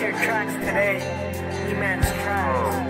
Purchase your tracks today. E-Man's Tracks.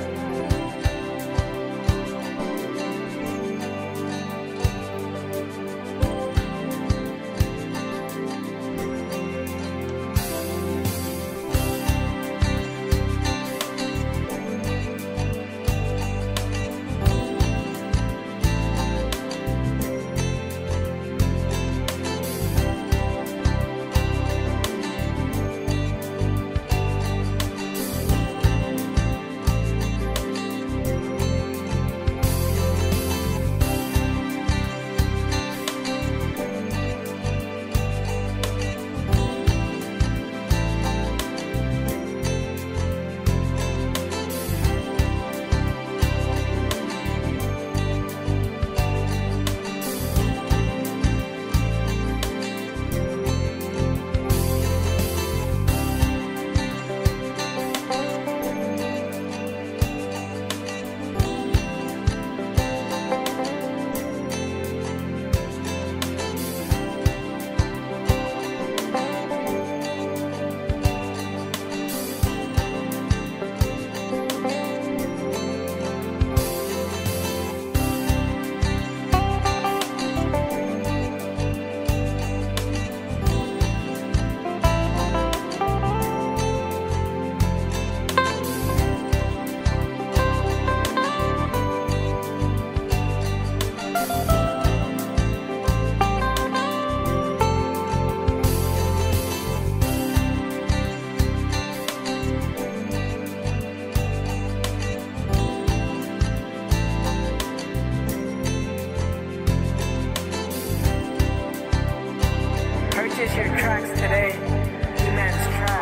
Purchase your tracks today. E-Man's Tracks.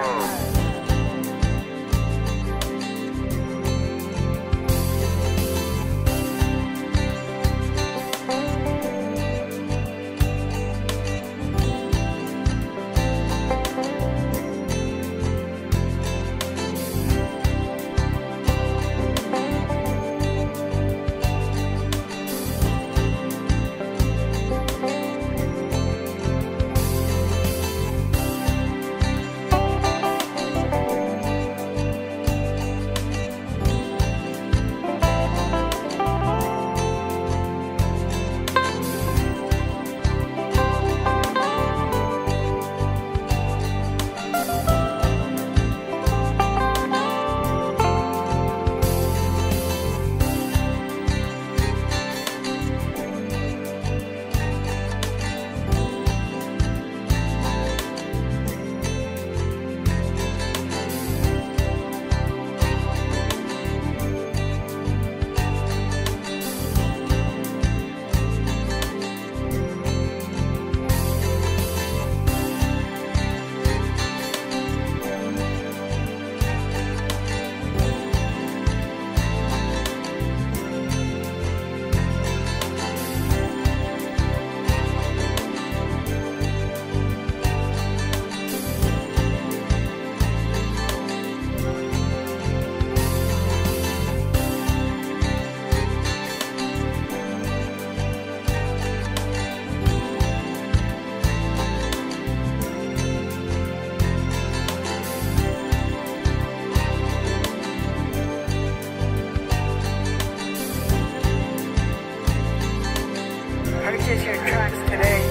Purchase your tracks today.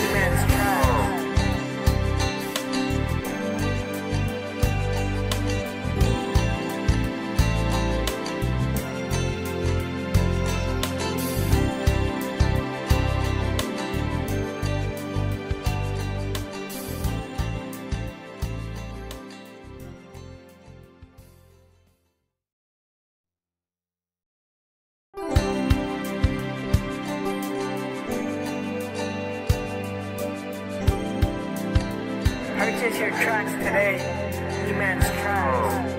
E-Man's Tracks. Purchase your tracks today. E-Man's Tracks.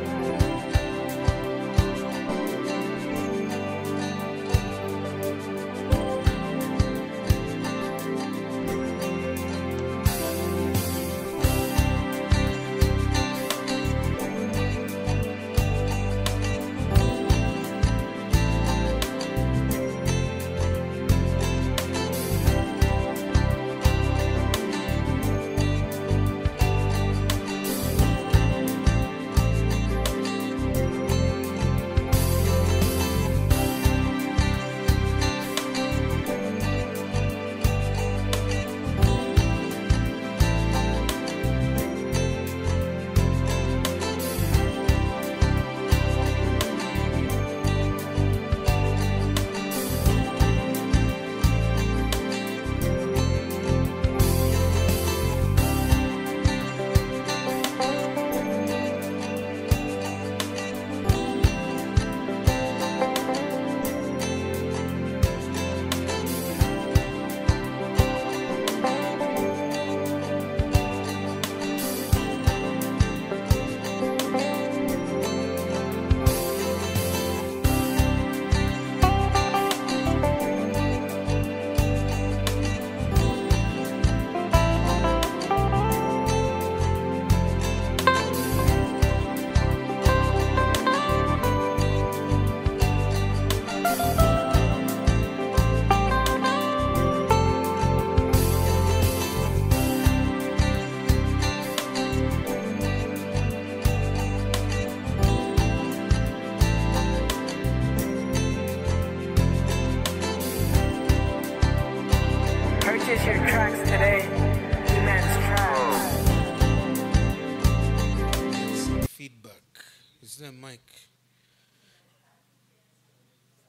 Is there a mic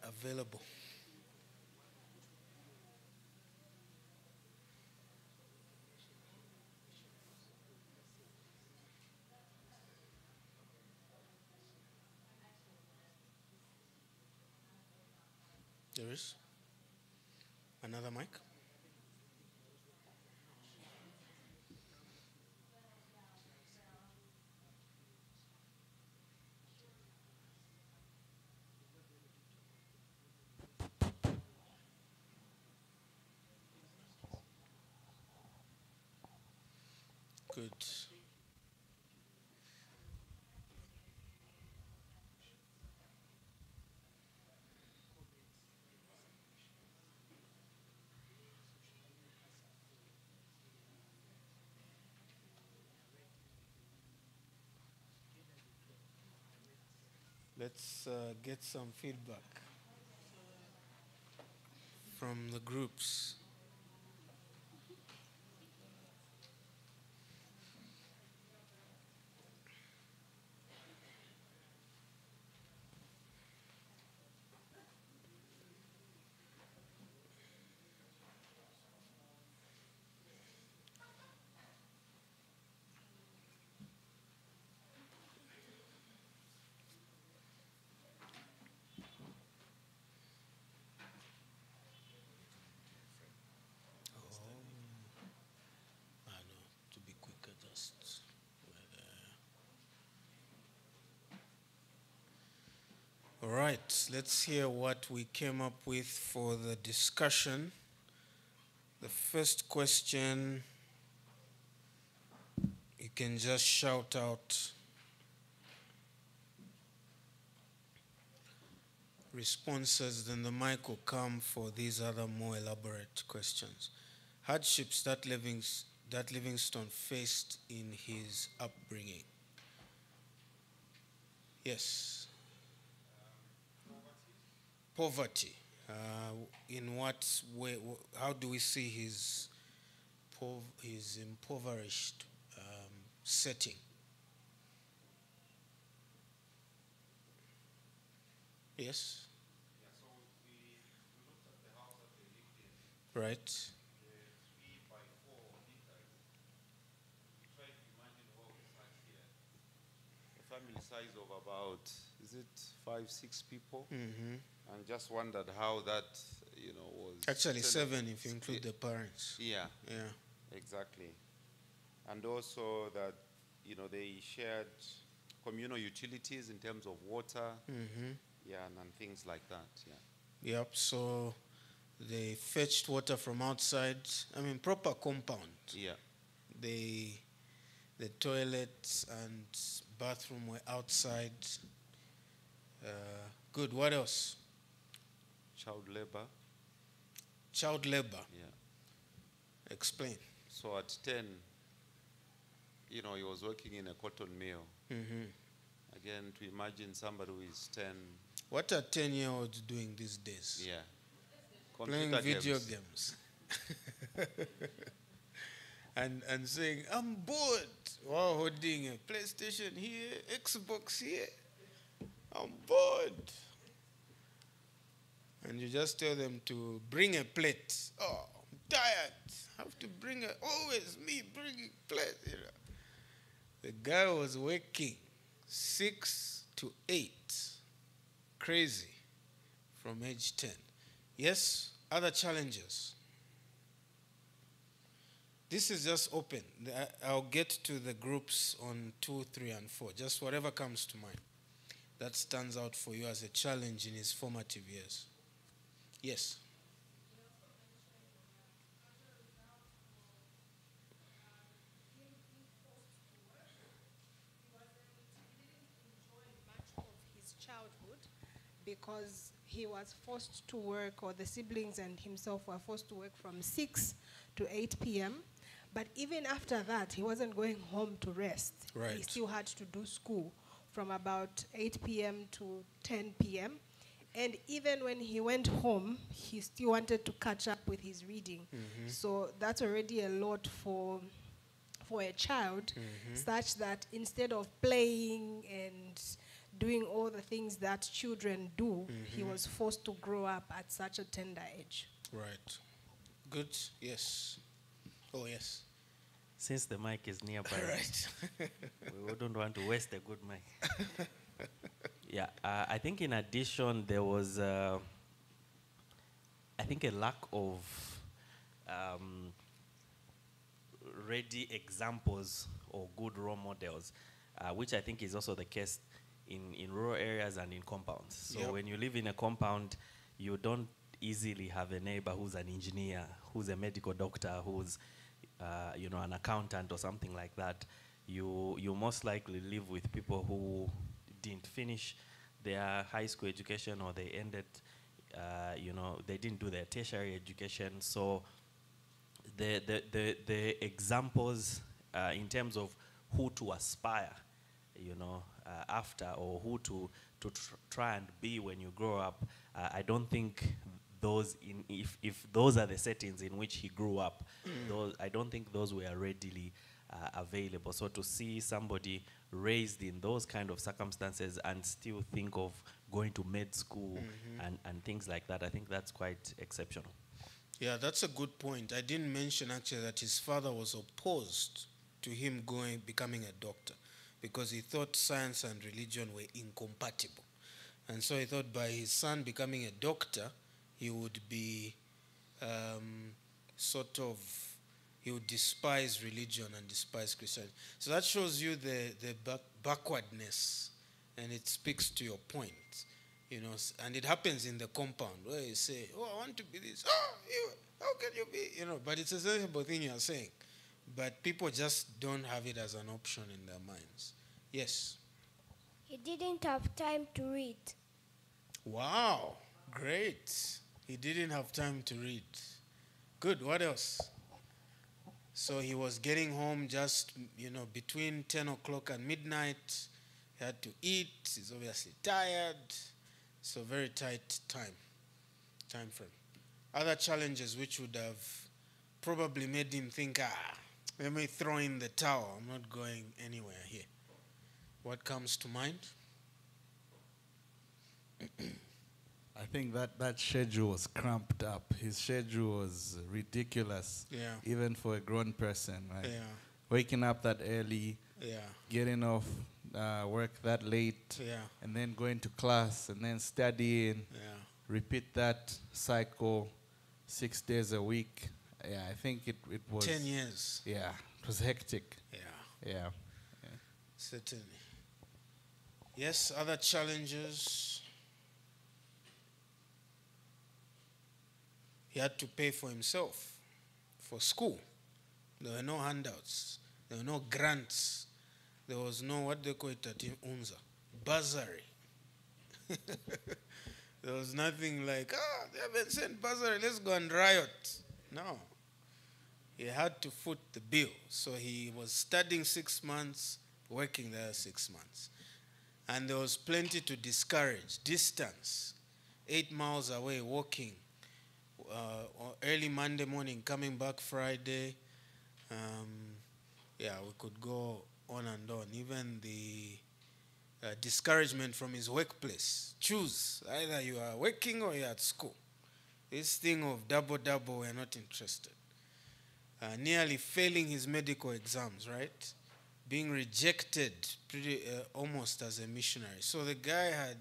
available? There is another mic. Good. Let's get some feedback from the groups. I know, to be quicker, just. All right, let's hear what we came up with for the discussion. The first question, you can just shout out responses, then the mic will come for these other more elaborate questions. Hardships that Livingstone faced in his upbringing. Yes. Poverty. In what way? How do we see his impoverished setting? Yes. Yeah, so we looked at the house that they lived in. Right. The 3 by 4 meters. We tried to imagine what was sat here. A family size of about, is it 5-6 people? Mm-hmm. And just wondered how that, was. Actually, 7 if you include the parents. Yeah. Yeah. Exactly. And also that, they shared communal utilities in terms of water. Mm-hmm. Yeah, and things like that. Yeah. Yep. So they fetched water from outside. I mean, proper compound. Yeah. The toilets and bathroom were outside. Good. What else? Child labor. Child labor. Yeah. Explain. So at 10, he was working in a cotton mill. Mm-hmm. Again, to imagine somebody who is 10. What are 10-year-olds doing these days? Yeah. Playing Computer video games. and saying, I'm bored, while holding a PlayStation here, Xbox here. I'm bored. And you just tell them to bring a plate. Oh, I'm tired. I have to bring always me bringing plate. The guy was working 6 to 8. Crazy. From age 10. Yes, other challenges. This is just open. I'll get to the groups on 2, 3, and 4. Just whatever comes to mind. That stands out for you as a challenge in his formative years. Yes. Childhood, because he was forced to work, or the siblings and himself were forced to work from 6 to 8 p.m. But even after that, he wasn't going home to rest. Right. He still had to do school from about 8 p.m. to 10 p.m. And even when he went home, he still wanted to catch up with his reading. Mm-hmm. So that's already a lot for a child, Mm-hmm. such that instead of playing and doing all the things that children do, he was forced to grow up at such a tender age. Right. Good. Yes. Oh, yes. Since the mic is nearby, Right. we don't want to waste a good mic. Yeah, I think in addition there was, I think, a lack of ready examples or good role models, which I think is also the case in rural areas and in compounds. So Yep. when you live in a compound, you don't easily have a neighbor who's an engineer, who's a medical doctor, who's an accountant or something like that. You most likely live with people who didn't finish their high school education, or they ended, they didn't do their tertiary education. So the examples in terms of who to aspire, after, or who to try and be when you grow up, I don't think those if those are the settings in which he grew up, I don't think those were readily available. So to see somebody raised in those kind of circumstances and still think of going to med school and things like that, I think that's quite exceptional. Yeah, that's a good point. I didn't mention actually that his father was opposed to him becoming a doctor, because he thought science and religion were incompatible. And so he thought by his son becoming a doctor, he would be he would despise religion and despise Christianity. So that shows you the backwardness, and it speaks to your point. And it happens in the compound where you say, oh, I want to be this. Oh, how can you be? But it's a sensible thing you're saying. But people just don't have it as an option in their minds. Yes? He didn't have time to read. Wow, great. He didn't have time to read. Good, what else? So he was getting home just, between 10 o'clock and midnight. He had to eat. He's obviously tired. So very tight time frame. Other challenges which would have probably made him think, let me throw in the towel. I'm not going anywhere here. What comes to mind? I think that schedule was cramped up. His schedule was ridiculous, even for a grown person. Right? Yeah. Waking up that early, getting off work that late, and then going to class, and then studying, repeat that cycle 6 days a week. Yeah, I think it was 10 years. Yeah, it was hectic. Yeah. Certainly. Yes, other challenges. He had to pay for himself, for school. There were no handouts. There were no grants. There was no, what they call it at UNZA, bursary. There was nothing like, they haven't sent bursary, let's go and riot. No. He had to foot the bill. So he was studying 6 months, working there 6 months. And there was plenty to discourage. Distance, 8 miles away, walking. Early Monday morning, coming back Friday. We could go on and on. Even the discouragement from his workplace. Choose. Either you are working or you are at school. This thing of double, we're not interested. Nearly failing his medical exams, right? Being rejected almost as a missionary. So the guy had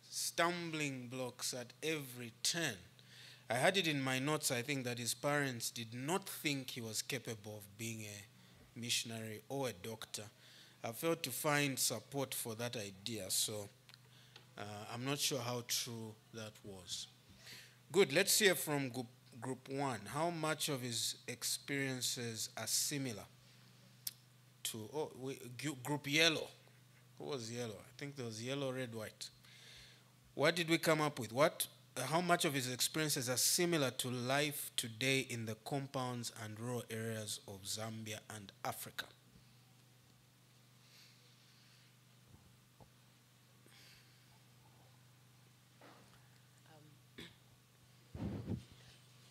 stumbling blocks at every turn. I had it in my notes, I think, that his parents did not think he was capable of being a missionary or a doctor. I failed to find support for that idea, so I'm not sure how true that was. Good, let's hear from group 1. How much of his experiences are similar to group yellow? Who was yellow? I think there was yellow, red, white. What did we come up with? How much of his experiences are similar to life today in the compounds and rural areas of Zambia and Africa?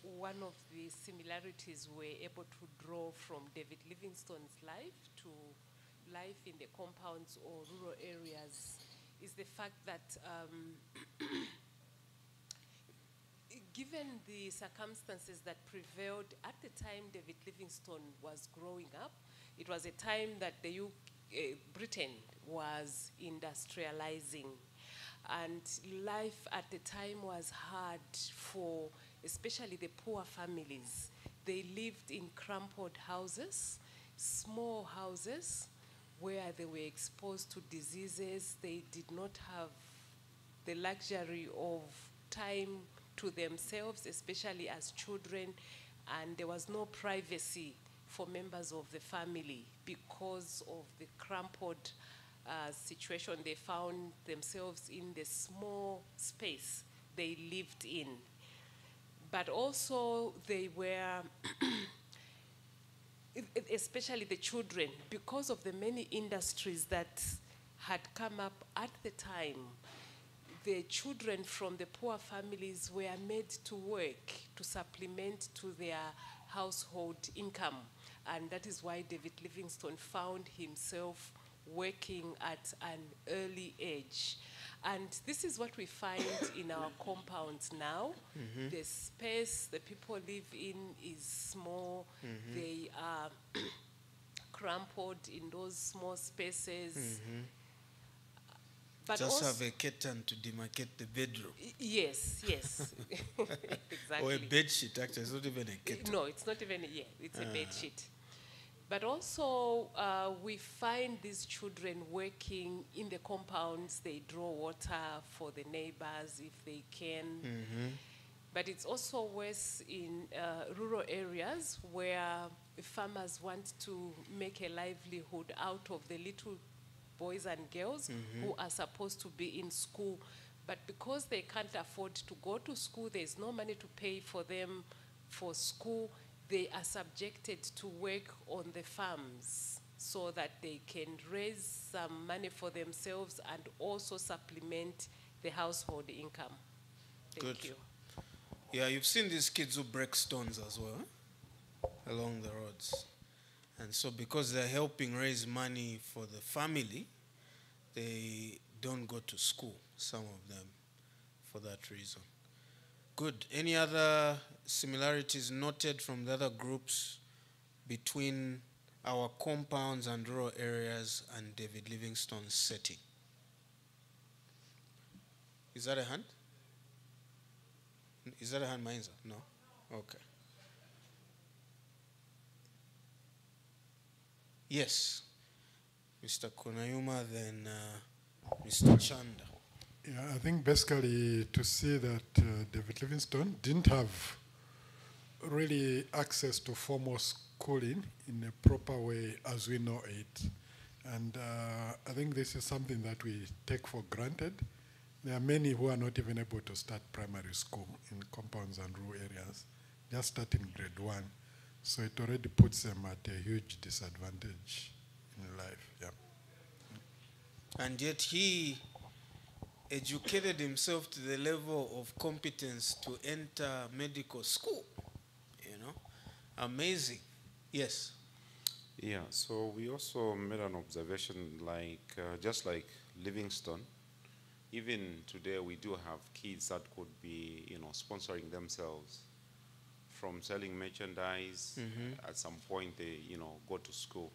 One of the similarities we're able to draw from David Livingstone's life to life in the compounds or rural areas is the fact that given the circumstances that prevailed at the time David Livingstone was growing up, it was a time that Britain was industrializing. And life at the time was hard for especially the poor families. They lived in crumpled houses, small houses, where they were exposed to diseases. They did not have the luxury of time to themselves, especially as children, and there was no privacy for members of the family because of the crumpled situation they found themselves in, the small space they lived in. But also they were, especially the children, because of the many industries that had come up at the time, the children from the poor families were made to work to supplement to their household income. And that is why David Livingstone found himself working at an early age. And this is what we find in our compounds now. Mm-hmm. The space the people live in is small. Mm-hmm. They are crumpled in those small spaces. Mm-hmm. But just have a curtain to demarcate the bedroom. Yes, yes. Exactly. Or a bed sheet, actually. It's not even a curtain. No, it's not even, it's a bed sheet. But also, we find these children working in the compounds. They draw water for the neighbors if they can. Mm-hmm. But it's also worse in rural areas where farmers want to make a livelihood out of the little boys and girls mm-hmm. who are supposed to be in school. But because they can't afford to go to school, there's no money to pay for them for school, they are subjected to work on the farms so that they can raise some money for themselves and also supplement the household income. Thank you. Yeah, you've seen these kids who break stones as well, along the roads. And so because they're helping raise money for the family, they don't go to school, some of them, for that reason. Good. Any other similarities noted from the other groups between our compounds and rural areas and David Livingstone's setting? Is that a hand? Is that a hand, Mainza? No? Okay. Yes. Mr. Kunayuma, then Mr. Chanda. Yeah, I think basically to see that David Livingstone didn't have really access to formal schooling in a proper way as we know it. And I think this is something that we take for granted. There are many who are not even able to start primary school in compounds and rural areas, just starting grade 1. So it already puts them at a huge disadvantage in life. Yeah. And yet he educated himself to the level of competence to enter medical school. You know, amazing. Yes. Yeah. So we also made an observation, like just like Livingstone. Even today, we do have kids that could be, sponsoring themselves from selling merchandise. Mm-hmm. At some point, they, go to school.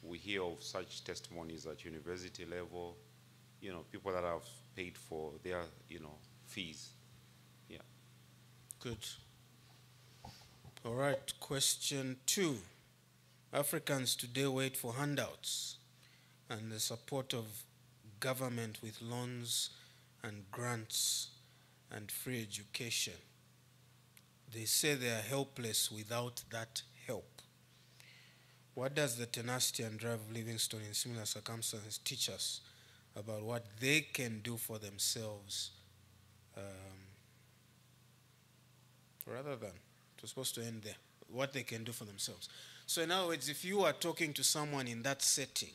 We hear of such testimonies at university level. People that have paid for their, fees. Yeah. Good. All right. Question 2. Africans today wait for handouts and the support of government with loans and grants and free education. They say they are helpless without that help. What does the tenacity and drive of Livingstone in similar circumstances teach us about what they can do for themselves? Rather than, it was supposed to end there, what they can do for themselves. So in other words, if you are talking to someone in that setting,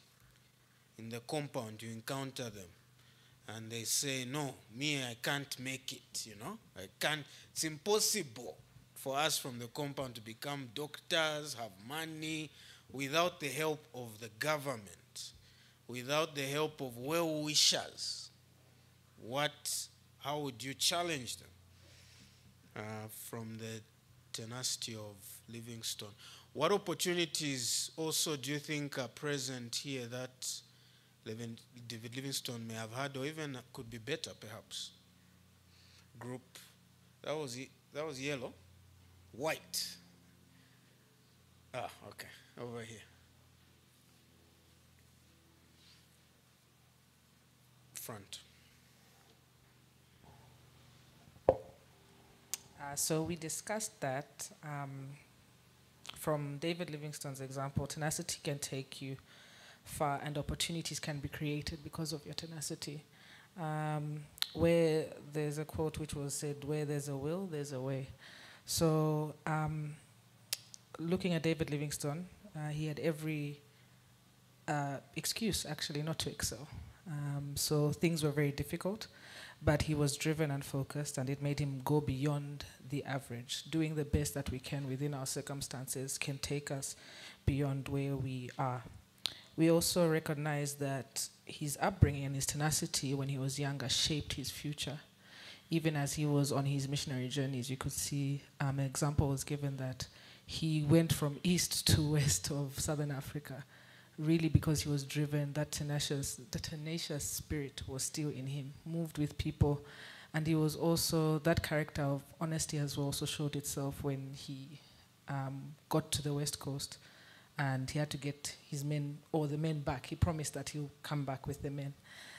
in the compound, you encounter them, and they say, no, me, I can't make it, I can't, it's impossible for us from the compound to become doctors, have money, without the help of the government, without the help of well-wishers, how would you challenge them from the tenacity of Livingstone? What opportunities also do you think are present here that David Livingstone may have had, or even could be better, perhaps? Group, that was yellow, white. Ah, okay, over here. Front. So we discussed that from David Livingstone's example, tenacity can take you far and opportunities can be created because of your tenacity. Where there's a quote which was said, where there's a will, there's a way. So looking at David Livingstone, he had every excuse actually not to excel. So things were very difficult, but he was driven and focused, and it made him go beyond the average. Doing the best that we can within our circumstances can take us beyond where we are. We also recognize that his upbringing and his tenacity when he was younger shaped his future. Even as he was on his missionary journeys, you could see an example was given that he went from east to west of southern Africa, really because he was driven. The tenacious spirit was still in him, moved with people. And he was also, that character of honesty has also showed itself when he got to the West Coast and he had to get his men, or the men, back. He promised that he'll come back with the men.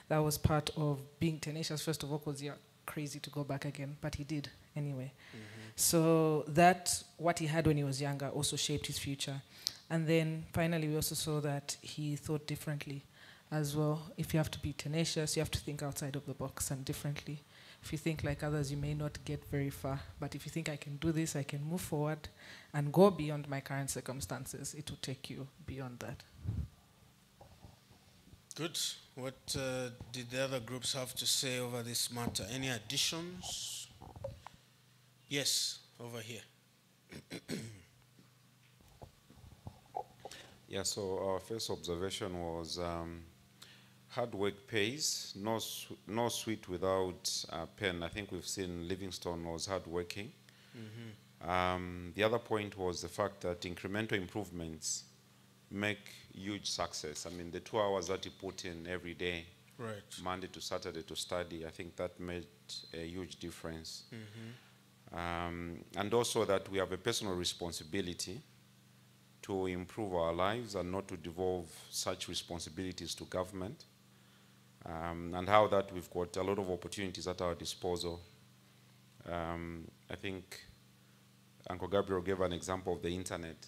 That was part of being tenacious, first of all, because you're crazy to go back again, but he did anyway. Mm-hmm. So that, what he had when he was younger, also shaped his future. And then finally, we also saw that he thought differently as well. If you have to be tenacious, you have to think outside of the box and differently. If you think like others, you may not get very far. But if you think, I can do this, I can move forward and go beyond my current circumstances, it will take you beyond that. Good. What did the other groups have to say over this matter? Any additions? Yes, over here. Yeah, so our first observation was hard work pays, no sweet without pen. I think we've seen Livingstone was hardworking. Mm-hmm. The other point was the fact that incremental improvements make huge success. I mean, the 2 hours that he put in every day, right, Monday to Saturday to study, I think that made a huge difference. Mm-hmm. And also that we have a personal responsibility to improve our lives and not to devolve such responsibilities to government. And how that we've got a lot of opportunities at our disposal. I think Uncle Gabriel gave an example of the internet.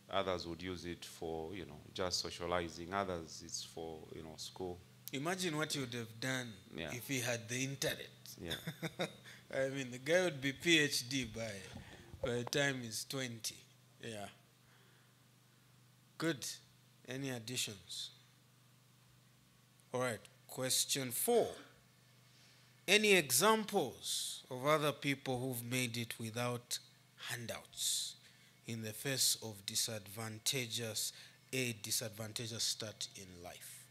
Others would use it for, just socializing. Others, it's for, school. Imagine what he would have done if he had the internet. Yeah. I mean, the guy would be PhD by the time he's 20. Yeah. Good. Any additions? All right. Question 4. Any examples of other people who've made it without handouts in the face of disadvantageous start in life?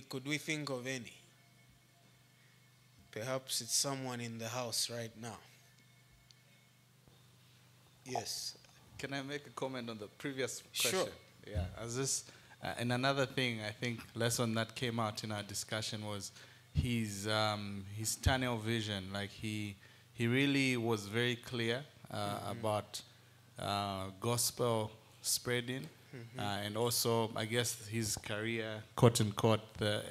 Could we think of any? Perhaps it's someone in the house right now. Yes. Can I make a comment on the previous question? Sure. Yeah. And another thing, I think, lesson that came out in our discussion was his tunnel vision. Like he really was very clear about gospel spreading, and also, I guess, his career, quote unquote, the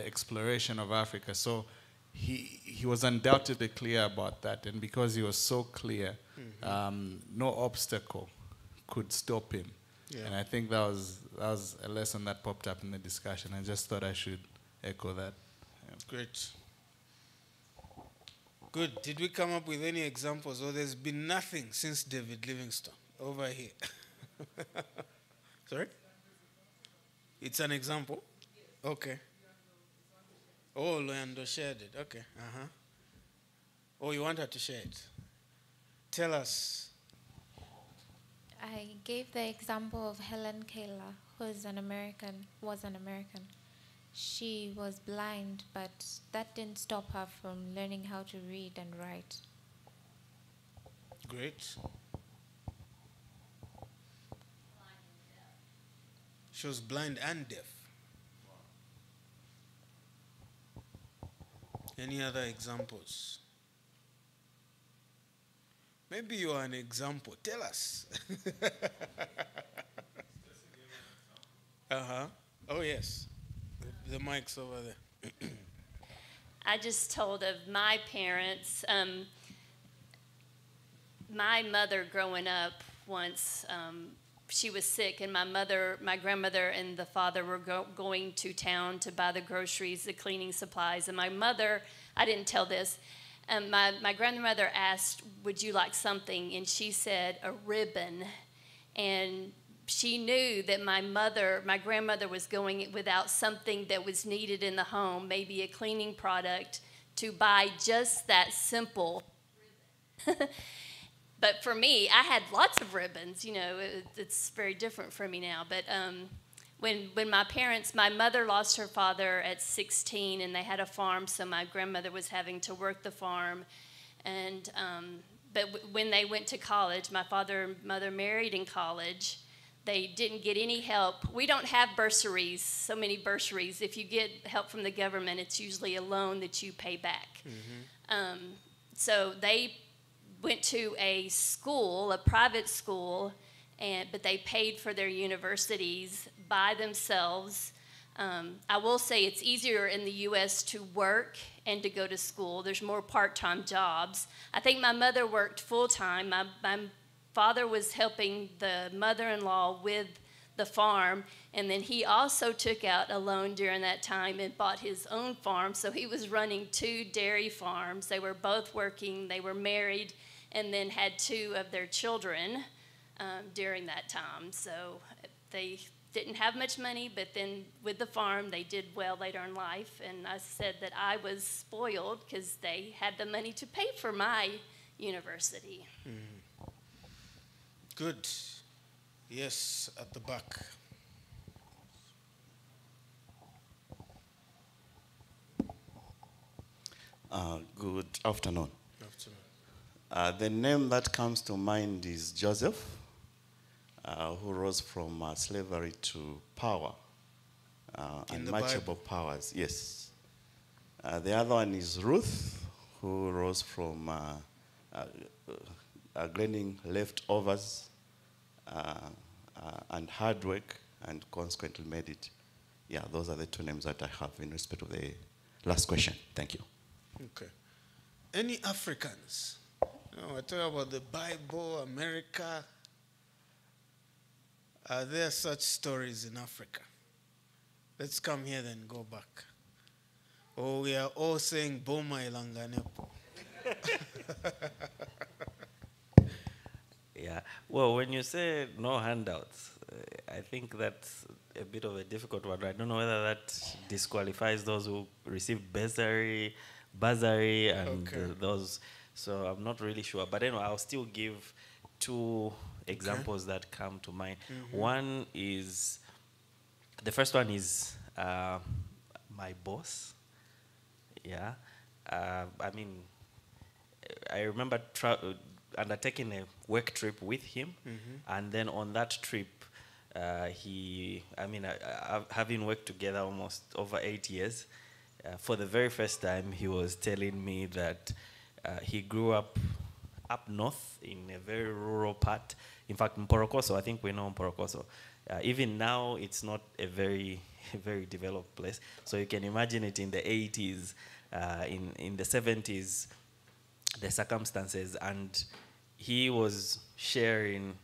exploration of Africa. So he was undoubtedly clear about that, and because he was so clear, no obstacle could stop him. Yeah. And I think that was a lesson that popped up in the discussion. I just thought I should echo that. Yeah. Great. Good. Did we come up with any examples, or there's been nothing since David Livingstone over here? Sorry? It's an example? Okay. Oh, Loyando shared it. Okay. Uh-huh. Oh, you want her to share it? Tell us. I gave the example of Helen Keller, was an American. She was blind, but that didn't stop her from learning how to read and write. Great. She was blind and deaf. Any other examples? Maybe you are an example. Tell us. Uh-huh. Oh, yes. The mic's over there. I just told of my parents. My mother growing up once, she was sick, and my grandmother and the father were going to town to buy the groceries, the cleaning supplies. And my mother, I didn't tell this, my grandmother asked, would you like something? And she said, a ribbon. And she knew that my grandmother was going without something that was needed in the home, maybe a cleaning product, to buy just that simple ribbon. But for me, I had lots of ribbons. You know, it's very different for me now. But when my mother lost her father at 16, and they had a farm, so my grandmother was having to work the farm. And but when they went to college, my father and mother married in college. They didn't get any help. We don't have bursaries, so many bursaries. If you get help from the government, it's usually a loan that you pay back. Mm-hmm. So they went to a school, a private school, but they paid for their universities by themselves. I will say it's easier in the U.S. to work and to go to school. There's more part-time jobs. I think my mother worked full-time. My father was helping the mother-in-law with the farm, and then he also took out a loan during that time and bought his own farm. So he was running 2 dairy farms. They were both working. They were married and then had 2 of their children during that time. So they didn't have much money, but then with the farm, they did well later in life. And I said that I was spoiled because they had the money to pay for my university. Mm. Good. Yes, at the back. Good afternoon. The name that comes to mind is Joseph, who rose from slavery to power, unmatchable powers. Yes. The other one is Ruth, who rose from gleaning leftovers and hard work, and consequently made it. Yeah, those are the 2 names that I have in respect of the last question. Thank you. Okay. Any Africans? No, I talk about the Bible, America. Are there such stories in Africa? Let's come here then go back. Oh, we are all saying Boma Ilanganepo. Yeah. Well, when you say no handouts, I think that's a bit of a difficult one. I don't know whether that disqualifies those who receive bursary, and those. So I'm not really sure. But anyway, I'll still give 2 examples that come to mind. Mm-hmm. One is, the first one is my boss. Yeah. I mean, I remember undertaking a work trip with him, and then on that trip, having worked together almost over 8 years, for the very first time, he was telling me that he grew up north in a very rural part. In fact, Mporokoso, I think we know Mporokoso. Even now, it's not a very, very developed place. So you can imagine it in the 80s, in the 70s, the circumstances. And he was sharing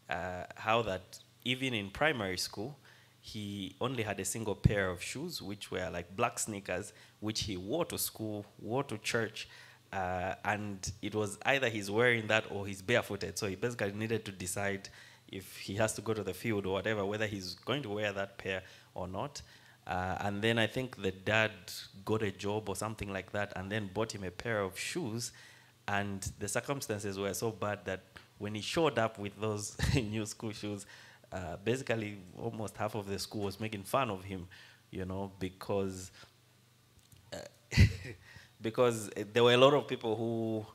how that even in primary school, he only had a single pair of shoes, which were like black sneakers, which he wore to school, wore to church, and it was either he's wearing that or he's barefooted. So he basically needed to decide if he has to go to the field or whatever, whether he's going to wear that pair or not. And then I think the dad got a job or something like that and then bought him a pair of shoes. And the circumstances were so bad that when he showed up with those new school shoes, basically almost half of the school was making fun of him you know, because because there were a lot of people who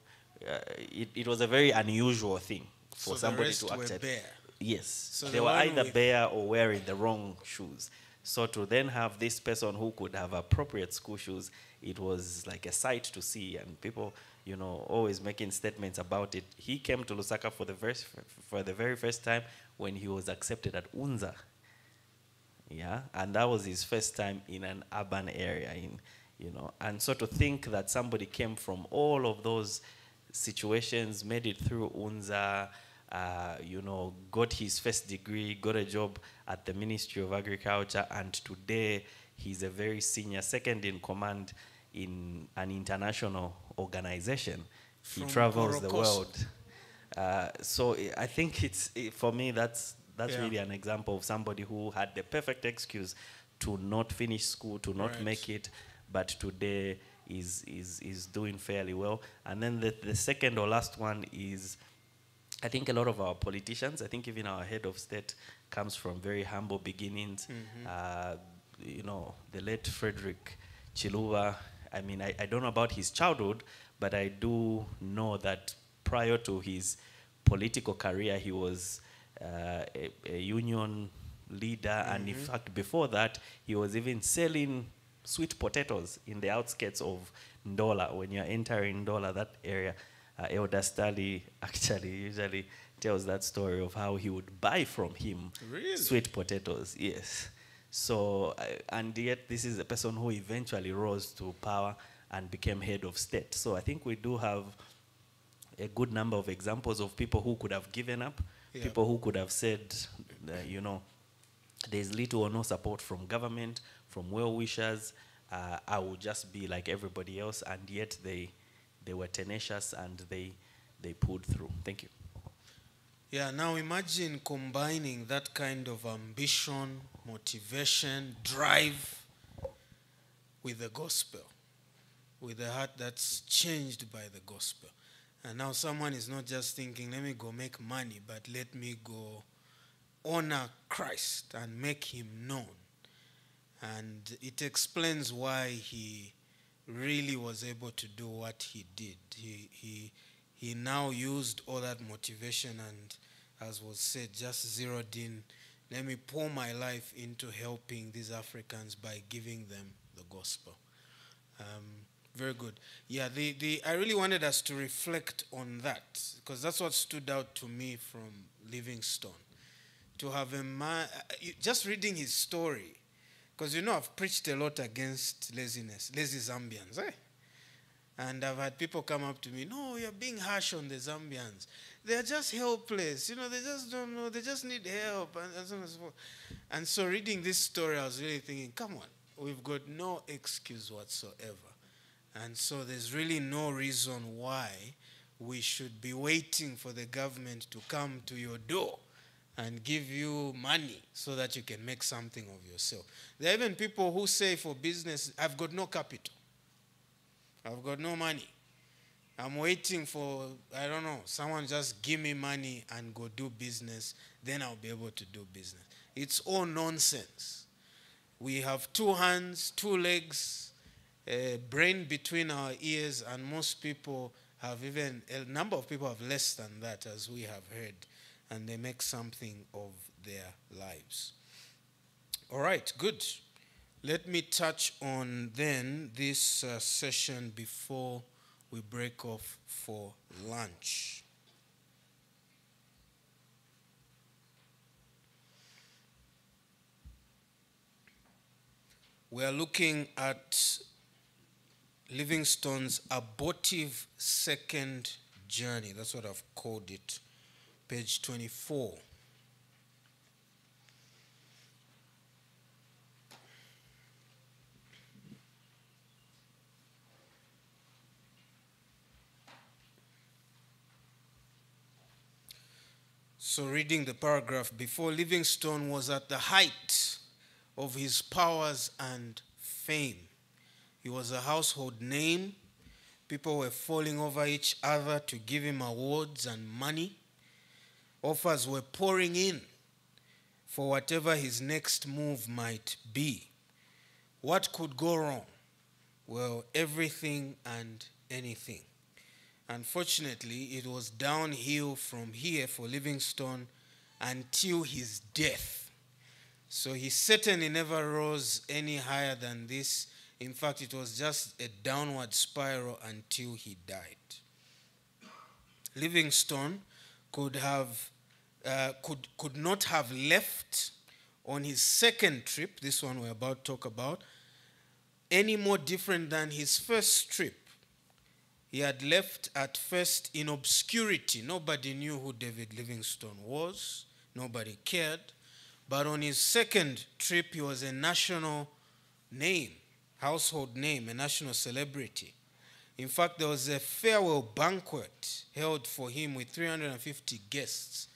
it was a very unusual thing for So somebody the to rest were accept. bare. Yes, So they the were one either with- bare or wearing the wrong shoes. So to then have this person who could have appropriate school shoes, it was like a sight to see, and people, you know, always making statements about it. He came to Lusaka for the very first time when he was accepted at UNZA. Yeah, and that was his first time in an urban area, you know. And so to think that somebody came from all of those situations, made it through UNZA, you know, got his first degree, got a job at the Ministry of Agriculture, and today he's a very senior, second in command in an international organization. He From travels the Korokoso. world. So I think for me, that's Yeah. really an example of somebody who had the perfect excuse to not finish school, to not Right. make it, but today is doing fairly well. And then the second or last one is, I think a lot of our politicians, I think even our head of state comes from very humble beginnings. You know, the late Frederick Chiluba, I mean, I don't know about his childhood, but I do know that prior to his political career, he was a union leader, and in fact, before that, he was even selling sweet potatoes in the outskirts of Ndola. When you're entering Ndola, that area, Elder Stali actually usually tells that story of how he would buy from him Really? sweet potatoes. Yes. So, and yet this is a person who eventually rose to power and became head of state. So I think we do have a good number of examples of people who could have given up, Yeah. people who could have said, you know, there's little or no support from government, from well-wishers, I will just be like everybody else, and yet they were tenacious and they pulled through. Thank you. Yeah, now imagine combining that kind of ambition, motivation, drive with the gospel, with a heart that's changed by the gospel. And now someone is not just thinking, let me go make money, but let me go honor Christ and make him known. And it explains why he really was able to do what he did. He now used all that motivation and, as was said, just zeroed in, let me pour my life into helping these Africans by giving them the gospel. Very good. Yeah, I really wanted us to reflect on that, because that's what stood out to me from Livingstone. To have a man, just reading his story, because you know I've preached a lot against laziness, lazy Zambians, eh? And I've had people come up to me, no, you're being harsh on the Zambians. They're just helpless, you know, they just don't know, they just need help, and so on and so forth. And so reading this story, I was really thinking, come on, we've got no excuse whatsoever. And so there's really no reason why we should be waiting for the government to come to your door and give you money so that you can make something of yourself. There are even people who say for business, I've got no capital. I've got no money. I'm waiting for, I don't know, someone just give me money and go do business, then I'll be able to do business. It's all nonsense. We have 2 hands, 2 legs, a brain between our ears, and most people have even, a number of people have less than that, as we have heard, and they make something of their lives. All right, good. Let me touch on then this session before we break off for lunch. We are looking at Livingstone's abortive second journey. That's what I've called it. Page 24. So reading the paragraph before, Livingstone was at the height of his powers and fame. He was a household name. People were falling over each other to give him awards and money. Offers were pouring in for whatever his next move might be. What could go wrong? Well, everything and anything. Unfortunately, it was downhill from here for Livingstone until his death. So he certainly never rose any higher than this. In fact, it was just a downward spiral until he died. Livingstone could not have left on his second trip, this one we're about to talk about, any more different than his first trip. He had left at first in obscurity. Nobody knew who David Livingstone was. Nobody cared. But on his second trip, he was a national name, household name, a national celebrity. In fact, there was a farewell banquet held for him with 350 guests,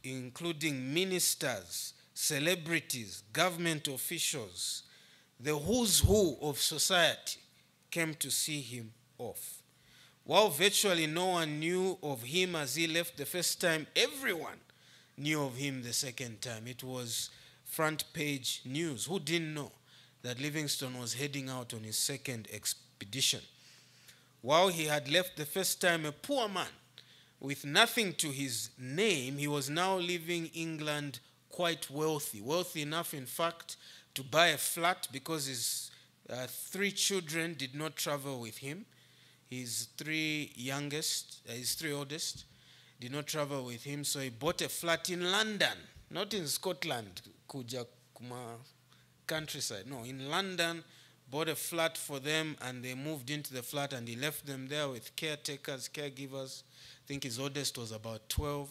including ministers, celebrities, government officials. The who's who of society came to see him off. While virtually no one knew of him as he left the first time, everyone knew of him the second time. It was front page news. Who didn't know that Livingstone was heading out on his second expedition? While he had left the first time a poor man with nothing to his name, he was now leaving England quite wealthy. Wealthy enough, in fact, to buy a flat because his 3 children did not travel with him. His 3 oldest did not travel with him, so he bought a flat in London, not in Scotland, Kuja Kuma countryside. No, in London, bought a flat for them, and they moved into the flat, and he left them there with caretakers, caregivers. I think his oldest was about 12,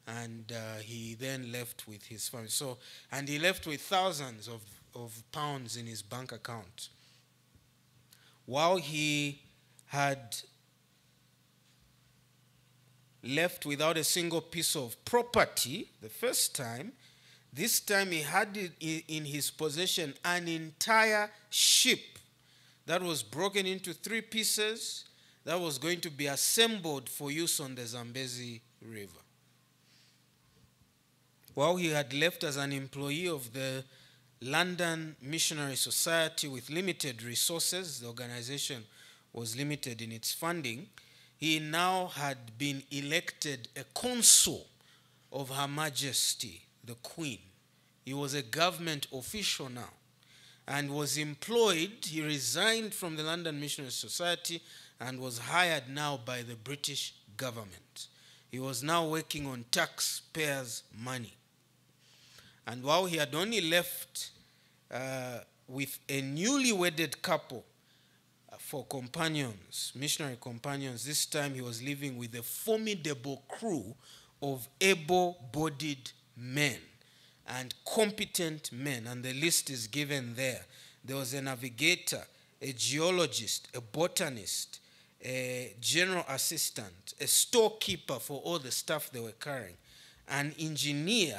and he then left with his family. So, and he left with thousands of pounds in his bank account. While he had left without a single piece of property the first time, this time he had in his possession an entire ship that was broken into 3 pieces that was going to be assembled for use on the Zambezi River. While he had left as an employee of the London Missionary Society with limited resources, the organization was limited in its funding, he now had been elected a consul of Her Majesty, the Queen. He was a government official now and was employed. He resigned from the London Missionary Society and was hired now by the British government. He was now working on taxpayers' money. And while he had only left with a newly wedded couple for companions, missionary companions, this time he was living with a formidable crew of able-bodied men and competent men, and the list is given there. There was a navigator, a geologist, a botanist, a general assistant, a storekeeper for all the stuff they were carrying, an engineer,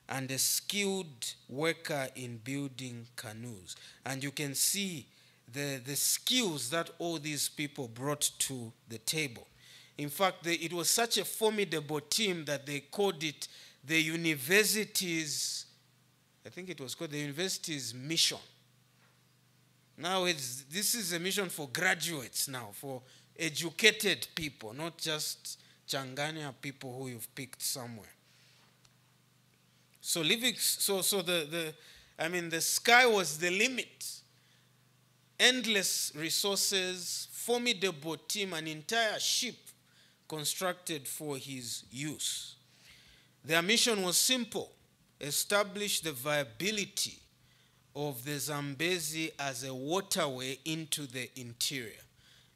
and a skilled worker in building canoes. And you can see the skills that all these people brought to the table. In fact, it was such a formidable team that they called it the university's, I think it was called the university's mission. Now this is a mission for graduates now, for educated people, not just Changanya people who you've picked somewhere. So the sky was the limit. Endless resources, formidable team, an entire ship constructed for his use. Their mission was simple: establish the viability of the Zambezi as a waterway into the interior.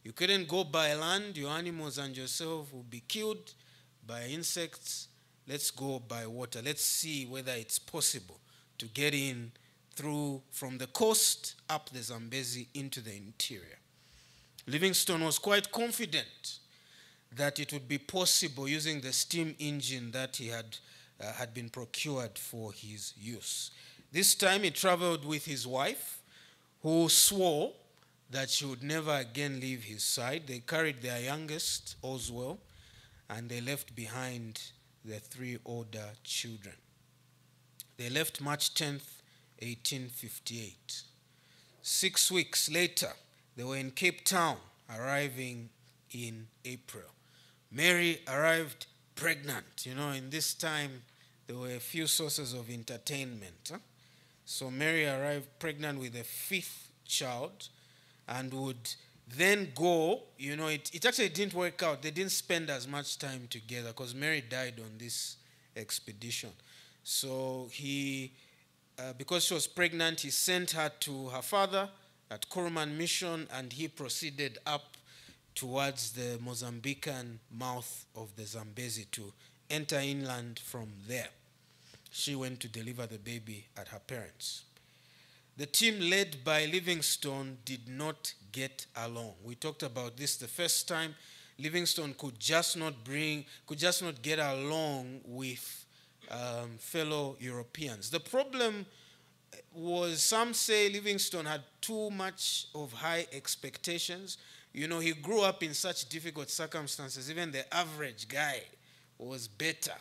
You couldn't go by land, your animals and yourself would be killed by insects. Let's go by water. Let's see whether it's possible to get in through from the coast up the Zambezi into the interior. Livingstone was quite confident that it would be possible using the steam engine that he had been procured for his use. This time he traveled with his wife, who swore that she would never again leave his side. They carried their youngest, Oswell, and they left behind their 3 older children. They left March 10th, 1858. 6 weeks later, they were in Cape Town, arriving in April. Mary arrived pregnant. You know, in this time, there were a few sources of entertainment. So Mary arrived pregnant with a 5th child and would then go. You know, it actually didn't work out. They didn't spend as much time together because Mary died on this expedition. So he, because she was pregnant, he sent her to her father at Kuruman Mission, and he proceeded up towards the Mozambican mouth of the Zambezi to enter inland from there. She went to deliver the baby at her parents'. The team led by Livingstone did not get along. We talked about this the first time. Livingstone could just not get along with fellow Europeans. The problem was, some say Livingstone had too much of high expectations. You know, he grew up in such difficult circumstances. Even the average guy was better.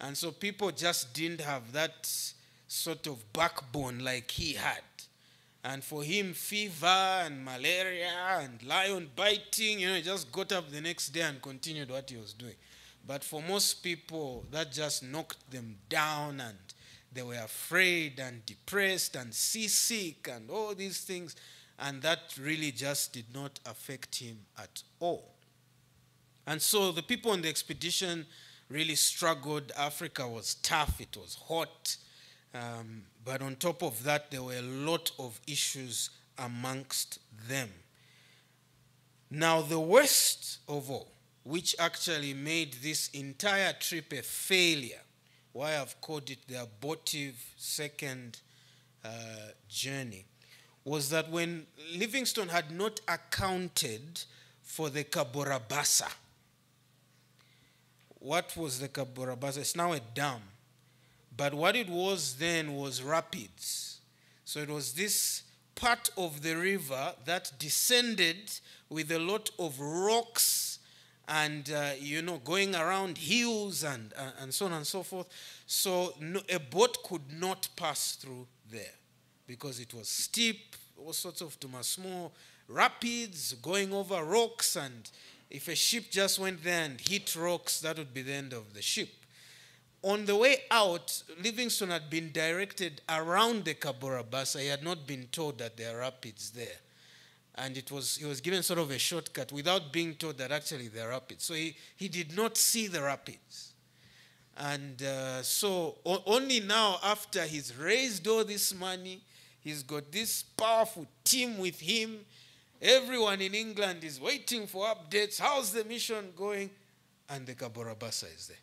And so people just didn't have that sort of backbone like he had. And for him, fever and malaria and lion biting, you know, he just got up the next day and continued what he was doing. But for most people, that just knocked them down, and they were afraid and depressed and seasick and all these things. And that really just did not affect him at all. And so the people on the expedition really struggled. Africa was tough. It was hot. But on top of that, there were a lot of issues amongst them. Now, the worst of all, which actually made this entire trip a failure, why I've called it the abortive second journey, was that when Livingstone had not accounted for the Kaborabasa. What was the Kaborabasa? It's now a dam. But what it was then was rapids. So it was this part of the river that descended with a lot of rocks and, you know, going around hills and so on and so forth. So a boat could not pass through there because it was steep, all sorts of small rapids, going over rocks, and if a ship just went there and hit rocks, that would be the end of the ship. On the way out, Livingstone had been directed around the Kaborabasa. He had not been told that there are rapids there. And he was given sort of a shortcut without being told that actually there are rapids. So he did not see the rapids. And so only now, after he's raised all this money, he's got this powerful team with him. Everyone in England is waiting for updates. How's the mission going? And the Kaborabasa is there.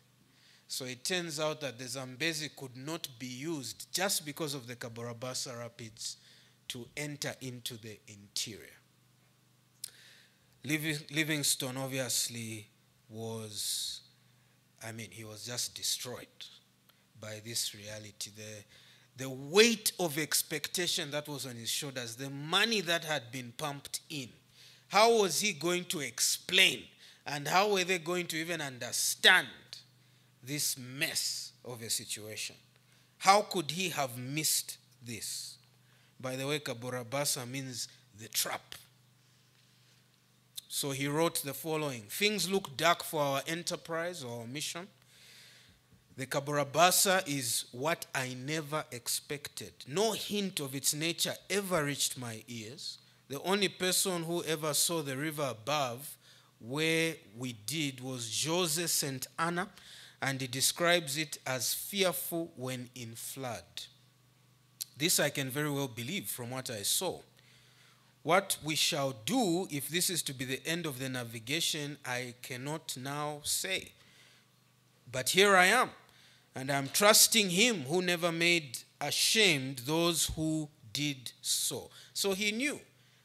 So it turns out that the Zambezi could not be used just because of the Kaborabasa rapids to enter into the interior. Livingstone obviously was, he was just destroyed by this reality. The weight of expectation that was on his shoulders, the money that had been pumped in. How was he going to explain? And how were they going to even understand this mess of a situation? How could he have missed this? By the way, Kaborabasa means the trap. So he wrote the following: things look dark for our enterprise or our mission. The Kaborabasa is what I never expected. No hint of its nature ever reached my ears. The only person who ever saw the river above where we did was Jose St. Anna, and he describes it as fearful when in flood. This I can very well believe from what I saw. What we shall do, if this is to be the end of the navigation, I cannot now say. But here I am, and I'm trusting him who never made ashamed those who did so. So he knew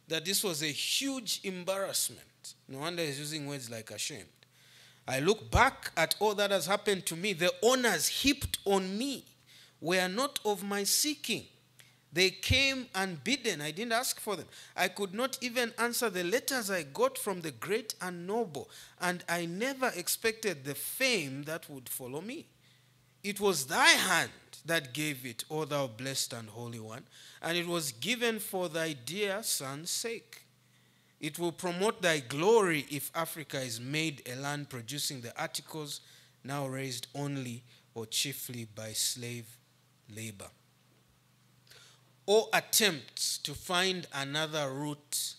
that this was a huge embarrassment. No wonder he's using words like ashamed. I look back at all that has happened to me. The honors heaped on me were not of my seeking. They came unbidden. I didn't ask for them. I could not even answer the letters I got from the great and noble, and I never expected the fame that would follow me. It was thy hand that gave it, O thou blessed and holy one, and it was given for thy dear son's sake. It will promote thy glory if Africa is made a land producing the articles now raised only or chiefly by slave labor. All attempts to find another route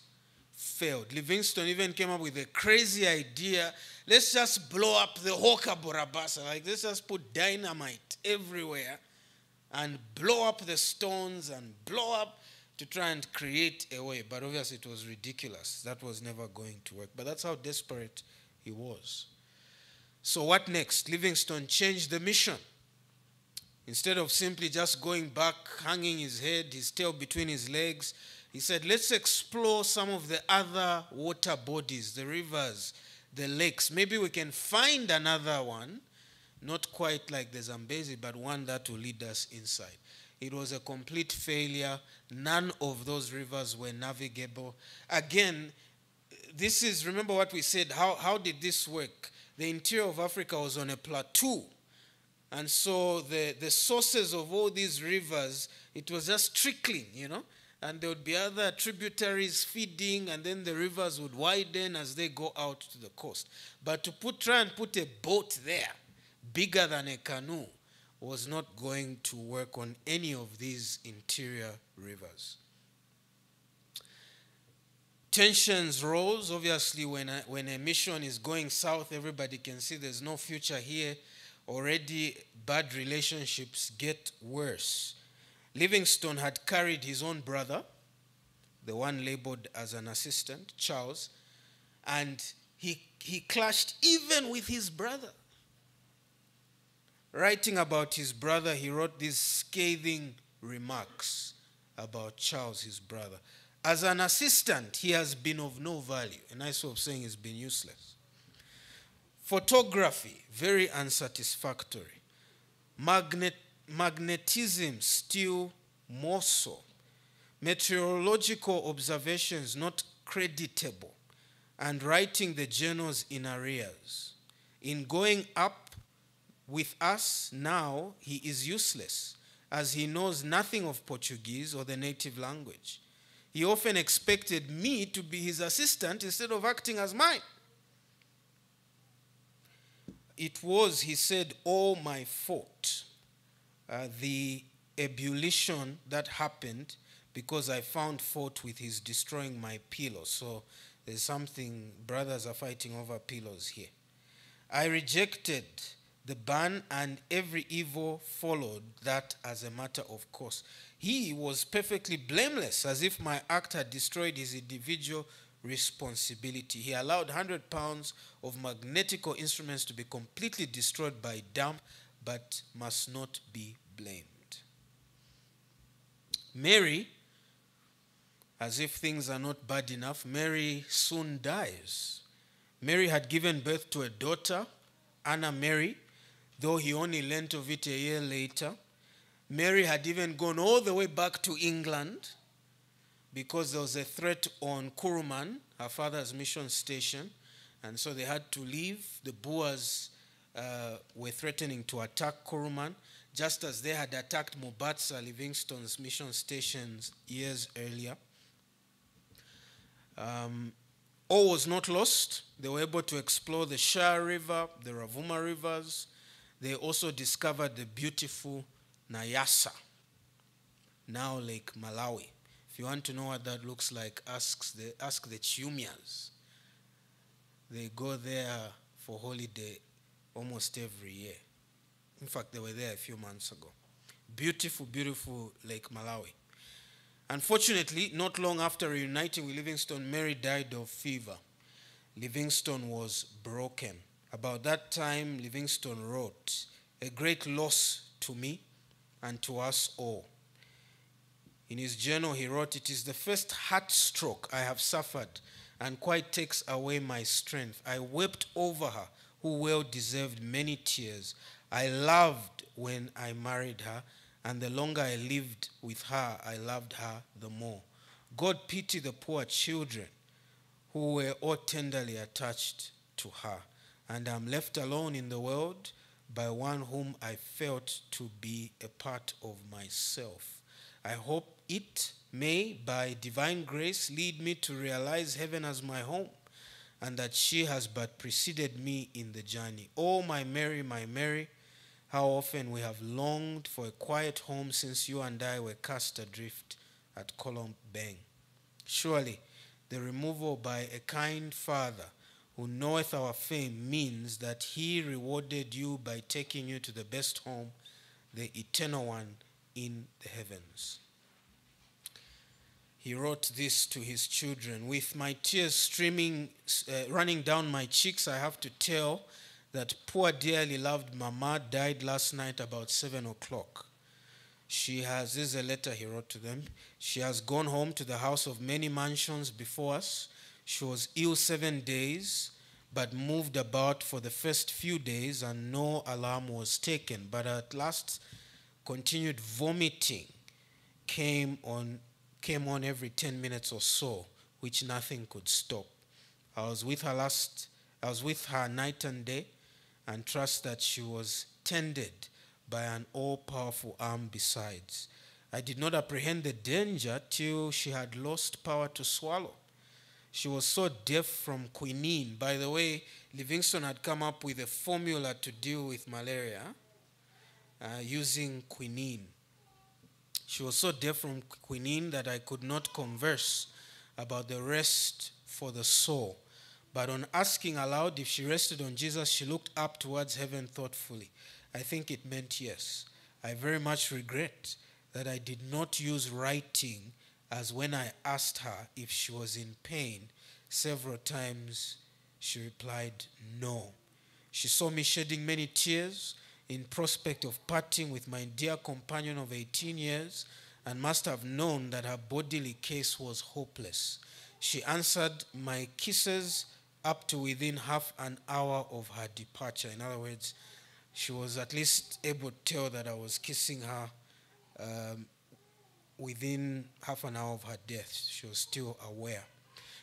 failed. Livingstone even came up with a crazy idea. Let's just blow up the whole Kaburabasa. Like, let's just put dynamite everywhere and blow up the stones and blow up to try and create a way. But obviously it was ridiculous. That was never going to work. But that's how desperate he was. So what next? Livingstone changed the mission. Instead of simply just going back, hanging his head, his tail between his legs, he said, let's explore some of the other water bodies, the rivers, the lakes. Maybe we can find another one, not quite like the Zambezi, but one that will lead us inside. It was a complete failure. None of those rivers were navigable. Again, this is, remember what we said, how did this work? The interior of Africa was on a plateau. And so the sources of all these rivers, it was just trickling, you know. And there would be other tributaries feeding, and then the rivers would widen as they go out to the coast. But to try and put a boat there, bigger than a canoe, was not going to work on any of these interior rivers. Tensions rose. Obviously, when a mission is going south, everybody can see there's no future here. Already, bad relationships get worse. Livingstone had carried his own brother, the one labeled as an assistant, Charles, and he clashed even with his brother. Writing about his brother, he wrote these scathing remarks about Charles, his brother. As an assistant, he has been of no value. A nice way of saying he's been useless. Photography, very unsatisfactory. Magnetism, still more so. Meteorological observations, not creditable. And writing the journals in arrears. In going up with us now, he is useless, as he knows nothing of Portuguese or the native language. He often expected me to be his assistant instead of acting as mine. It was, he said, all my fault. The ebullition that happened because I found fault with his destroying my pillows. So there's something, brothers are fighting over pillows here. I rejected the ban, and every evil followed that as a matter of course. He was perfectly blameless, as if my act had destroyed his individual responsibility. He allowed 100 pounds of magnetical instruments to be completely destroyed by damp, but must not be blamed. Mary, as if things are not bad enough, Mary soon dies. Mary had given birth to a daughter, Anna Mary, though he only learnt of it a year later. Mary had even gone all the way back to England because there was a threat on Kuruman, her father's mission station, and so they had to leave. The Boers were threatening to attack Kuruman, just as they had attacked Mobatsa, Livingstone's mission stations, years earlier. All was not lost. They were able to explore the Shire River, the Ravuma rivers. They also discovered the beautiful Nyasa, now Lake Malawi. If you want to know what that looks like, ask the Chiumias. They go there for holiday almost every year. In fact, they were there a few months ago. Beautiful, beautiful Lake Malawi. Unfortunately, not long after reuniting with Livingstone, Mary died of fever. Livingstone was broken. About that time, Livingstone wrote, "A great loss to me and to us all." In his journal, he wrote, "It is the first heart stroke I have suffered and quite takes away my strength. I wept over her, who well deserved many tears. I loved when I married her, and the longer I lived with her, I loved her the more. God pity the poor children who were all tenderly attached to her. And I'm left alone in the world, by one whom I felt to be a part of myself. I hope it may, by divine grace, lead me to realize heaven as my home, and that she has but preceded me in the journey. Oh, my Mary, how often we have longed for a quiet home since you and I were cast adrift at Colomb Bang. Surely, the removal by a kind Father who knoweth our fame means that he rewarded you by taking you to the best home, the eternal one in the heavens. He wrote this to his children. With my tears running down my cheeks, I have to tell that poor dearly loved Mama died last night about 7 o'clock. This is a letter he wrote to them. She has gone home to the house of many mansions before us. She was ill 7 days, but moved about for the first few days, and no alarm was taken. But at last, continued vomiting came on every 10 minutes or so, which nothing could stop. I was with her night and day, and trust that she was tended by an all-powerful arm besides. I did not apprehend the danger till she had lost power to swallow. She was so deaf from quinine. By the way, Livingstone had come up with a formula to deal with malaria using quinine. She was so deaf from quinine that I could not converse about the rest for the soul. But on asking aloud if she rested on Jesus, she looked up towards heaven thoughtfully. I think it meant yes. I very much regret that I did not use writing, as when I asked her if she was in pain, several times she replied no. She saw me shedding many tears in prospect of parting with my dear companion of 18 years, and must have known that her bodily case was hopeless. She answered my kisses up to within half an hour of her departure. In other words, she was at least able to tell that I was kissing her within half an hour of her death. She was still aware.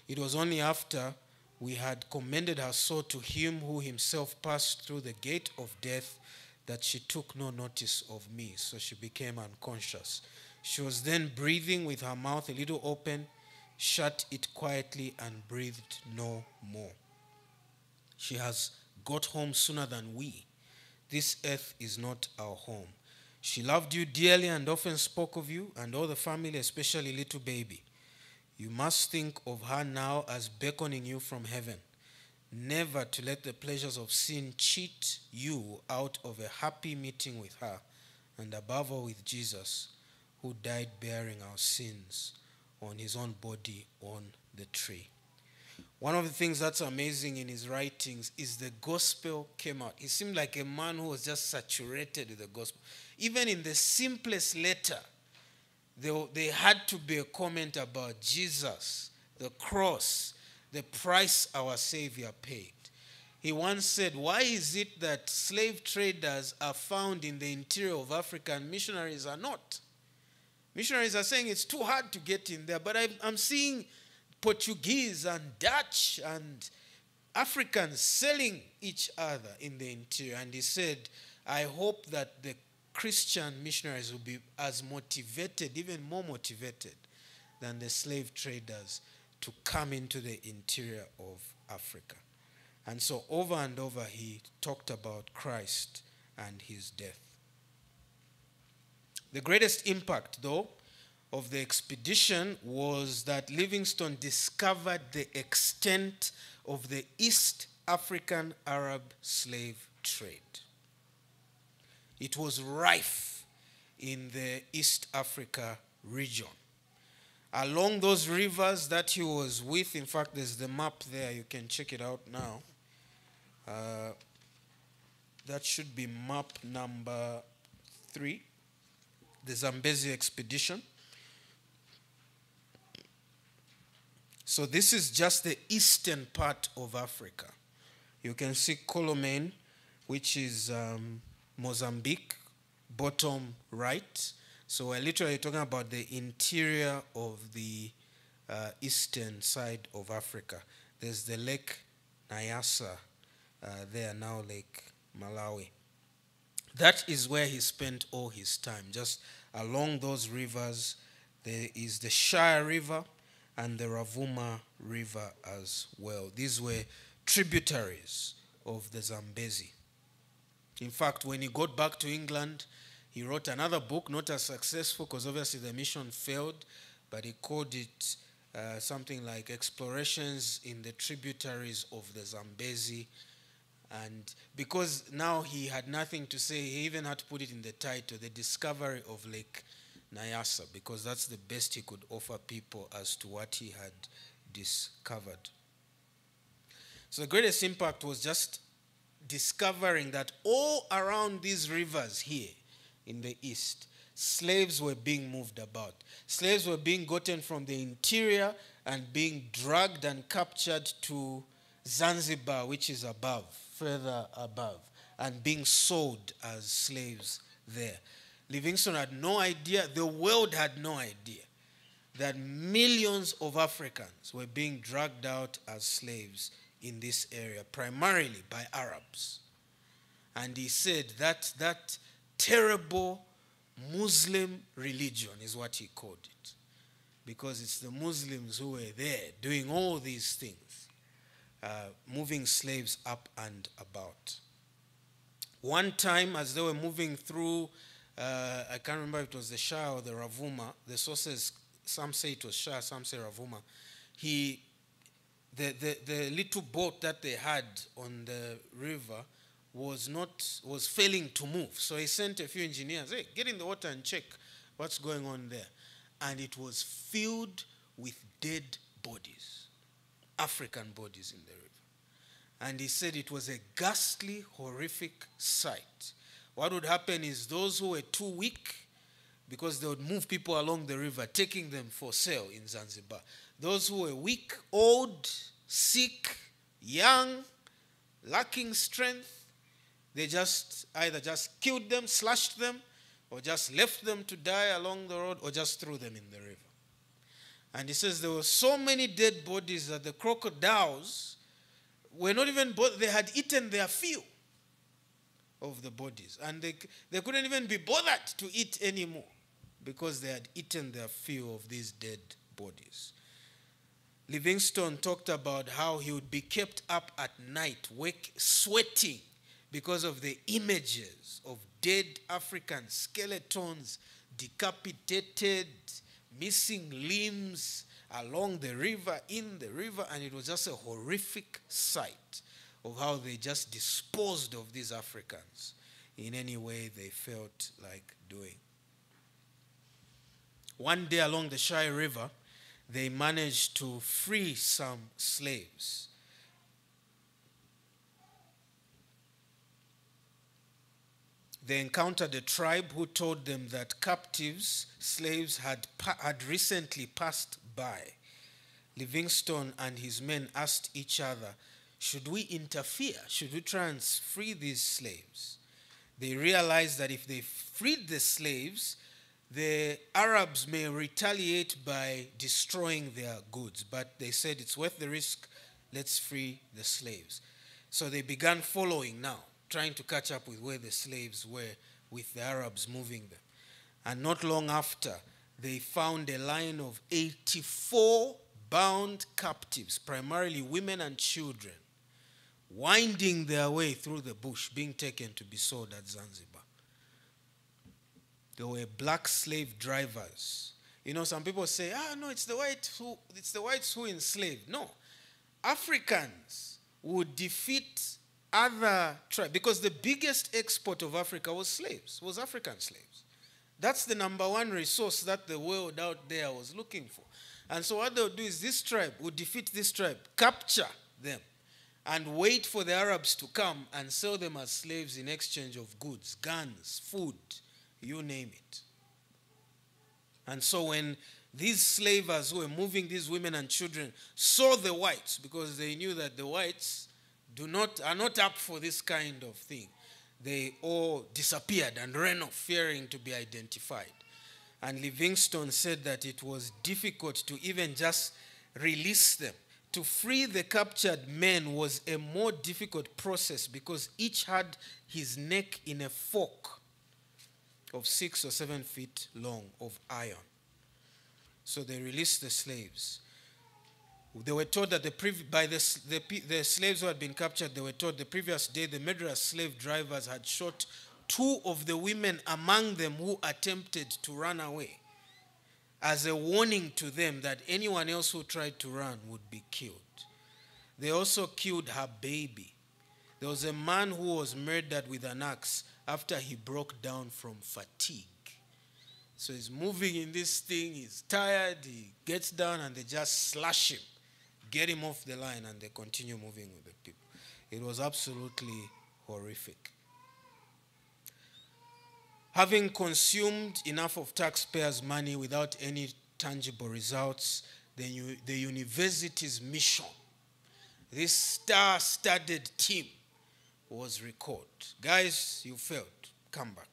It was only after we had commended her soul to him who himself passed through the gate of death that she took no notice of me, so she became unconscious. She was then breathing with her mouth a little open, shut it quietly, and breathed no more. She has got home sooner than we. This earth is not our home. She loved you dearly and often spoke of you and all the family, especially little baby. You must think of her now as beckoning you from heaven, never to let the pleasures of sin cheat you out of a happy meeting with her, and above all with Jesus, who died bearing our sins on his own body on the tree. One of the things that's amazing in his writings is the gospel came out. He seemed like a man who was just saturated with the gospel. Even in the simplest letter, there had to be a comment about Jesus, the cross, the price our Savior paid. He once said, why is it that slave traders are found in the interior of Africa and missionaries are not? Missionaries are saying it's too hard to get in there, but I'm seeing Portuguese and Dutch and Africans selling each other in the interior. And he said, I hope that the Christian missionaries will be as motivated, even more motivated than the slave traders to come into the interior of Africa. And so over and over he talked about Christ and his death. The greatest impact, though, of the expedition was that Livingstone discovered the extent of the East African Arab slave trade. It was rife in the East Africa region. Along those rivers that he was with, in fact, there's the map there, you can check it out now. That should be map number 3, the Zambezi expedition. So this is just the eastern part of Africa. You can see Colomane, which is Mozambique, bottom right. So we're literally talking about the interior of the eastern side of Africa. There's the Lake Nyasa there now, Lake Malawi. That is where he spent all his time. Just along those rivers, there is the Shire River and the Ravuma River as well. These were tributaries of the Zambezi. In fact, when he got back to England, he wrote another book, not as successful because obviously the mission failed, but he called it something like Explorations in the Tributaries of the Zambezi. And because now he had nothing to say, he even had to put it in the title, The Discovery of Lake Nyasa, because that's the best he could offer people as to what he had discovered. So the greatest impact was just discovering that all around these rivers here in the east, slaves were being moved about. Slaves were being gotten from the interior and being dragged and captured to Zanzibar, which is above, further above, and being sold as slaves there. Livingstone had no idea, the world had no idea, that millions of Africans were being dragged out as slaves in this area, primarily by Arabs. And he said that that terrible Muslim religion is what he called it, because it's the Muslims who were there doing all these things, moving slaves up and about. One time, as they were moving through, I can't remember if it was the Shire or the Ravuma, the sources, some say it was Shire, some say Ravuma, the little boat that they had on the river was failing to move. So he sent a few engineers, hey, get in the water and check what's going on there. And it was filled with dead bodies, African bodies in the river. And he said it was a ghastly, horrific sight. What would happen is those who were too weak, because they would move people along the river, taking them for sale in Zanzibar. Those who were weak, old, sick, young, lacking strength, they just either just killed them, slashed them, or just left them to die along the road, or just threw them in the river. And he says there were so many dead bodies that the crocodiles were not even, they had eaten their fill of the bodies. And they couldn't even be bothered to eat anymore because they had eaten their fill of these dead bodies. Livingstone talked about how he would be kept up at night, sweating, because of the images of dead African skeletons, decapitated, missing limbs along the river, in the river, and it was just a horrific sight of how they just disposed of these Africans in any way they felt like doing. One day along the Shire River, they managed to free some slaves. They encountered a tribe who told them that captives, slaves, had recently passed by. Livingstone and his men asked each other, should we interfere? Should we try and free these slaves? They realized that if they freed the slaves, the Arabs may retaliate by destroying their goods. But they said it's worth the risk, let's free the slaves. So they began following now, trying to catch up with where the slaves were, with the Arabs moving them. And not long after, they found a line of 84 bound captives, primarily women and children, winding their way through the bush, being taken to be sold at Zanzibar. There were black slave drivers. You know, some people say, no, it's the whites who enslaved. No. Africans would defeat other tribes, because the biggest export of Africa was slaves, was African slaves. That's the number one resource that the world out there was looking for. And so what they would do is this tribe would defeat this tribe, capture them, and wait for the Arabs to come and sell them as slaves in exchange of goods, guns, food, you name it. And so when these slavers who were moving these women and children saw the whites, because they knew that the whites are not up for this kind of thing, they all disappeared and ran off, fearing to be identified. And Livingstone said that it was difficult to even just release them, to free the captured men was a more difficult process because each had his neck in a fork of 6 or 7 feet long of iron. So they released the slaves. They were told that the slaves who had been captured, they were told the previous day the murderous slave drivers had shot 2 of the women among them who attempted to run away, as a warning to them that anyone else who tried to run would be killed. They also killed her baby. There was a man who was murdered with an axe after he broke down from fatigue. So he's moving in this thing, he's tired, he gets down and they just slash him, get him off the line, and they continue moving with the people. It was absolutely horrific. Having consumed enough of taxpayers' money without any tangible results, the university's mission, this star-studded team, was recalled. Guys, you failed. Come back.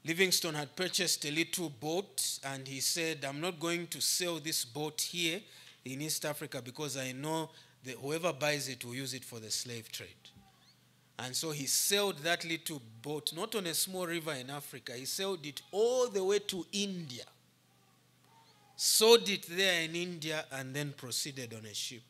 Livingstone had purchased a little boat, and he said, I'm not going to sell this boat here in East Africa because I know that whoever buys it will use it for the slave trade. And so he sailed that little boat, not on a small river in Africa, he sailed it all the way to India, sold it there in India, and then proceeded on a ship